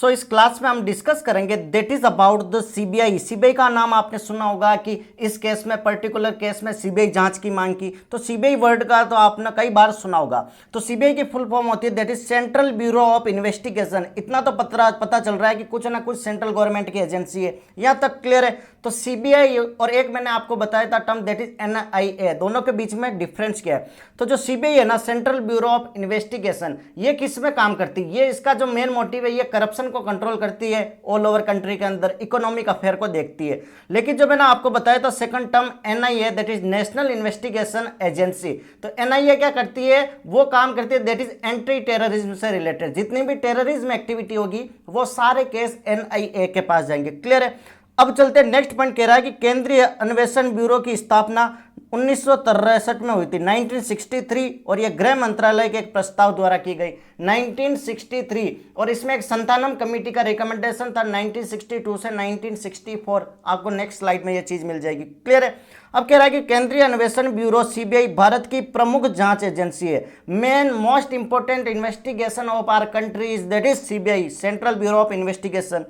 सो इस क्लास में हम डिस्कस करेंगे that is about the CBI. CBI का नाम आपने सुना होगा कि इस केस में, पर्टिकुलर केस में सीबीआई जांच की मांग की। तो सीबीआई वर्ड का तो आपने कई बार सुना होगा। तो सीबीआई की फुल फॉर्म होती है that is central Bureau of investigation. इतना तो पता चल रहा है कि कुछ ना कुछ सेंट्रल गवर्नमेंट की एजेंसी है, यहाँ तक क्लियर है। तो सीबीआई और एक मैंने आपको बताया था टर्म दैट इज एनआईए, दोनों के बीच में डिफरेंस क्या है। तो जो सीबीआई है ना, सेंट्रल ब्यूरो ऑफ इन्वेस्टिगेशन, ये किस में काम करती है? ये इसका जो मेन मोटिव है, ये करप्शन को कंट्रोल करती है ऑल ओवर कंट्री के अंदर, इकोनॉमिक अफेयर को देखती है। लेकिन जो मैंने आपको बताया था second term NIA that is national investigation agency, तो एनआईए क्या करती है? वो काम करती है दैट इज एंटी टेररिज्म से रिलेटेड। जितनी भी टेररिज्म एक्टिविटी होगी वो सारे केस एनआईए के पास जाएंगे। क्लियर है? अब चलते नेक्स्ट पॉइंट, कह रहा है कि केंद्रीय अन्वेषण ब्यूरो की स्थापना 1963 में हुई थी, 1963, और यह गृह मंत्रालय के एक प्रस्ताव द्वारा की गई 1963, और इसमें एक संतानम कमेटी का रिकमेंडेशन था 1962 से 1964। आपको नेक्स्ट स्लाइड में यह चीज मिल जाएगी। क्लियर है? अब कह रहा है कि केंद्रीय अन्वेषण ब्यूरो सीबीआई भारत की प्रमुख जांच एजेंसी है। Main most important investigation of our country is that is CBI, Central Bureau of Investigation.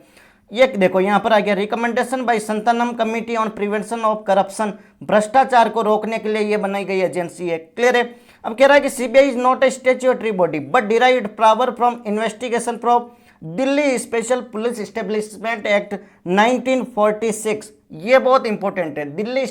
ये देखो यहाँ पर आ गया, recommendation by Santhanam committee on prevention of corruption, भ्रष्टाचार को रोकने के लिए ये बनाई गई एजेंसी है। क्लियर है? अब कह रहा है कि CBI is not a statutory body but derived power from investigation from Delhi special police establishment act 1946। ये बहुत इंपॉर्टेंट है। Delhi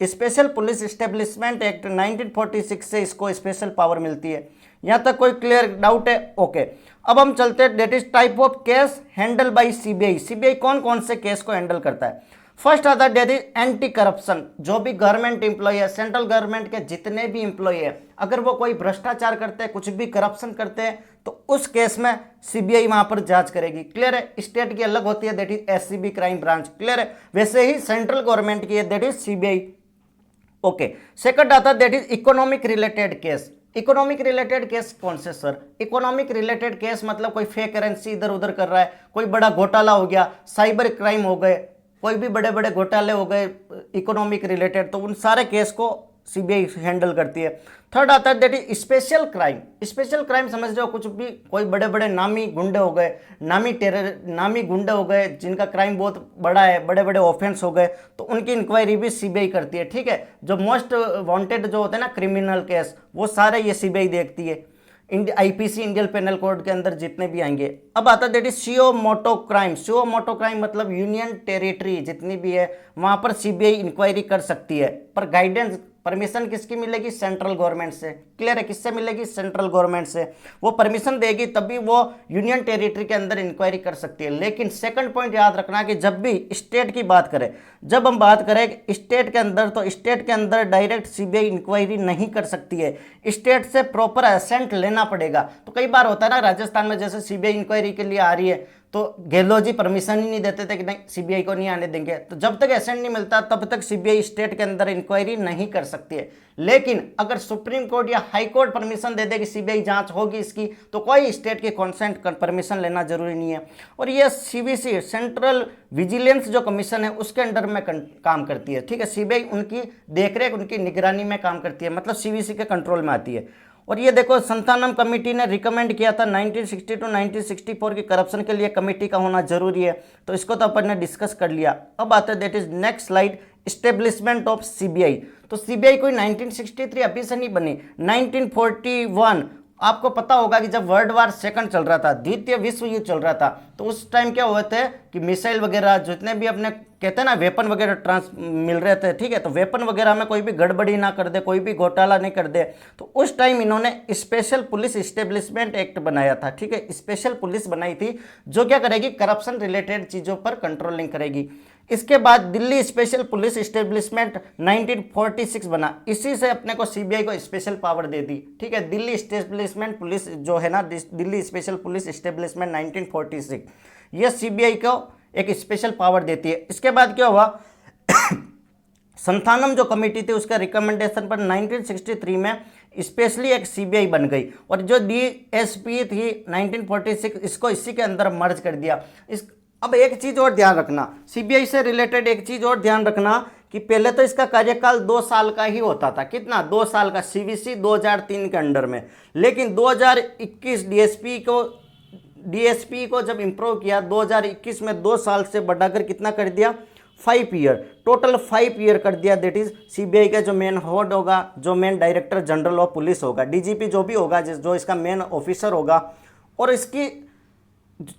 special police establishment act 1946 से इसको स्पेशल पावर मिलती है। यहां तक कोई क्लियर डाउट है? ओके। अब हम चलते हैं that is type of case handle bye CBI. CBI कौन कौन से केस को हैंडल करता है? फर्स्ट आता है दैट इज एंटी करप्शन। जो भी गवर्नमेंट एम्प्लॉय है, सेंट्रल गवर्नमेंट के जितने भी एम्प्लॉय है, अगर वो कोई भ्रष्टाचार करते हैं, कुछ भी करप्शन करते हैं, तो उस केस में सीबीआई वहां पर जांच करेगी। क्लियर है? स्टेट की अलग होती है that is SCB crime branch. Clear है? वैसे ही सेंट्रल गवर्नमेंट की है that is CBI. Okay. Second आता है that is economic related case. Economic related case कौन से सर? इकोनॉमिक रिलेटेड केस मतलब कोई फेक करेंसी इधर उधर कर रहा है, कोई बड़ा घोटाला हो गया, साइबर क्राइम हो गए, कोई भी बड़े बड़े घोटाले हो गए इकोनॉमिक रिलेटेड, तो उन सारे केस को सीबीआई हैंडल करती है। थर्ड आता है that is special crime. Special crime समझ जाओ, कुछ भी, कोई बड़े बड़े नामी गुंडे हो गए, नामी गुंडे हो गए जिनका क्राइम बहुत बड़ा है, बड़े बड़े ऑफेंस हो गए, तो उनकी इंक्वायरी भी सीबीआई करती है। ठीक है? जो मोस्ट वांटेड जो होते हैं ना क्रिमिनल केस, वो सारे ये सीबीआई देखती है। आईपीसी, इंडियन पेनल कोड के अंदर जितने भी आएंगे। अब आता है दैट इज सीओ मोटो क्राइम। सीओ मोटो क्राइम मतलब यूनियन टेरिटरी जितनी भी है वहां पर सीबीआई इंक्वायरी कर सकती है, पर गाइडेंस परमिशन किसकी मिलेगी? सेंट्रल गवर्नमेंट से। क्लियर है? किससे मिलेगी? सेंट्रल गवर्नमेंट से। वो परमिशन देगी तभी वो यूनियन टेरिटरी के अंदर इंक्वायरी कर सकती है। लेकिन सेकंड पॉइंट याद रखना कि जब भी स्टेट की बात करें, जब हम बात करें स्टेट के अंदर, तो स्टेट के अंदर डायरेक्ट सीबीआई इंक्वायरी नहीं कर सकती है, स्टेट से प्रॉपर असेंट लेना पड़ेगा। तो कई बार होता है ना, राजस्थान में जैसे सीबीआई इंक्वायरी के लिए आ रही है तो गहलोत जी परमिशन ही नहीं देते थे कि नहीं सीबीआई को नहीं आने देंगे, तो जब तक एसेंट नहीं मिलता तब तक सीबीआई स्टेट के अंदर इंक्वायरी नहीं कर सकती है। लेकिन अगर सुप्रीम कोर्ट या हाई कोर्ट परमिशन दे दे कि सीबीआई जांच होगी इसकी, तो कोई स्टेट की कॉन्सेंट परमिशन लेना जरूरी नहीं है। और ये सीवीसी, सेंट्रल विजिलेंस जो कमीशन है, उसके अंडर में काम करती है। ठीक है? सीबीआई उनकी देखरेख, उनकी निगरानी में काम करती है, मतलब सीवीसी के कंट्रोल में आती है। और ये देखो, संतानम कमेटी ने रिकमेंड किया था 1960 टू 1964 की करप्शन के लिए कमेटी का होना जरूरी है, तो इसको तो अपन ने डिस्कस कर लिया। अब आता है that is next slide, establishment of CBI. तो सीबीआई कोई 1963 अभी से नहीं बनी, 1941। आपको पता होगा कि जब वर्ल्ड वार सेकंड चल रहा था, द्वितीय विश्व युद्ध चल रहा था, तो उस टाइम क्या हुए थे कि मिसाइल वगैरह जितने भी अपने कहते हैं ना वेपन वगैरह मिल रहे थे। ठीक है? तो वेपन वगैरह में कोई भी गड़बड़ी ना कर दे, कोई भी घोटाला नहीं कर दे, तो उस टाइम इन्होंने स्पेशल पुलिस एस्टेब्लिशमेंट एक्ट बनाया था। ठीक है? स्पेशल पुलिस बनाई थी जो क्या करेगी? करप्शन रिलेटेड चीज़ों पर कंट्रोलिंग करेगी। इसके बाद दिल्ली स्पेशल पुलिस एस्टेब्लिशमेंट 1946 बना, इसी से अपने को सीबीआई को स्पेशल पावर दे दी। ठीक है? दिल्ली एस्टेब्लिशमेंट पुलिस जो है ना, दिल्ली स्पेशल पुलिस एस्टेब्लिशमेंट 1946, यह सीबीआई को एक स्पेशल पावर देती है। इसके बाद क्या हुआ? संथानम जो कमेटी थी उसका रिकमेंडेशन पर 1963 में स्पेशली एक सीबीआई बन गई, और जो डीएसपी थी 1946, इसको इसी के अंदर मर्ज कर दिया। अब एक चीज और ध्यान रखना, सीबीआई से रिलेटेड एक चीज और ध्यान रखना कि पहले तो इसका कार्यकाल 2 साल का ही होता था। कितना? 2 साल का, सीवीसी 2003 के अंडर में। लेकिन 2021 डीएसपी को डीएसपी को जब इम्प्रूव किया 2021 में 2 साल से बढ़ाकर कितना कर दिया, 5 ईयर, टोटल 5 ईयर कर दिया। दैट इज सीबीआई का जो मेन हेड होगा, जो main director general of police होगा, डीजीपी जो भी होगा, जो इसका मेन ऑफिसर होगा, और इसकी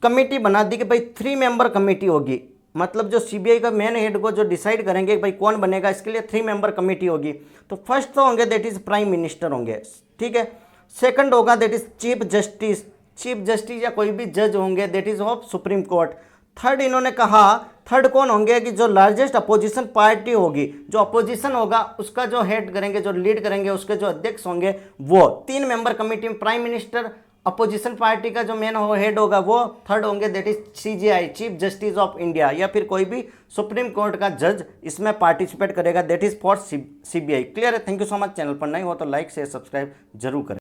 कमेटी बना दी कि भाई 3 मेंबर कमेटी होगी। मतलब जो सीबीआई का मेन हेड को जो डिसाइड करेंगे भाई कौन बनेगा, इसके लिए 3 मेंबर कमेटी होगी। तो फर्स्ट तो होंगे दैट इज प्राइम मिनिस्टर होंगे, ठीक है। सेकंड होगा दैट इज चीफ जस्टिस या कोई भी जज होंगे that is of supreme court. Third इन्होंने कहा, थर्ड कौन होंगे कि जो लार्जेस्ट अपोजिशन पार्टी होगी, जो अपोजिशन होगा उसका जो हेड करेंगे, जो लीड करेंगे, उसके जो अध्यक्ष होंगे वो। 3 मेंबर कमेटी में प्राइम मिनिस्टर, अपोजिशन पार्टी का जो मेन हेड होगा वो, थर्ड होंगे that is CJI, chief justice of India, या फिर कोई भी सुप्रीम कोर्ट का जज इसमें पार्टिसिपेट करेगा, that is for CBI. Clear है? Thank you so much. Channel पर नए हो तो लाइक शेयर सब्सक्राइब जरूर करें।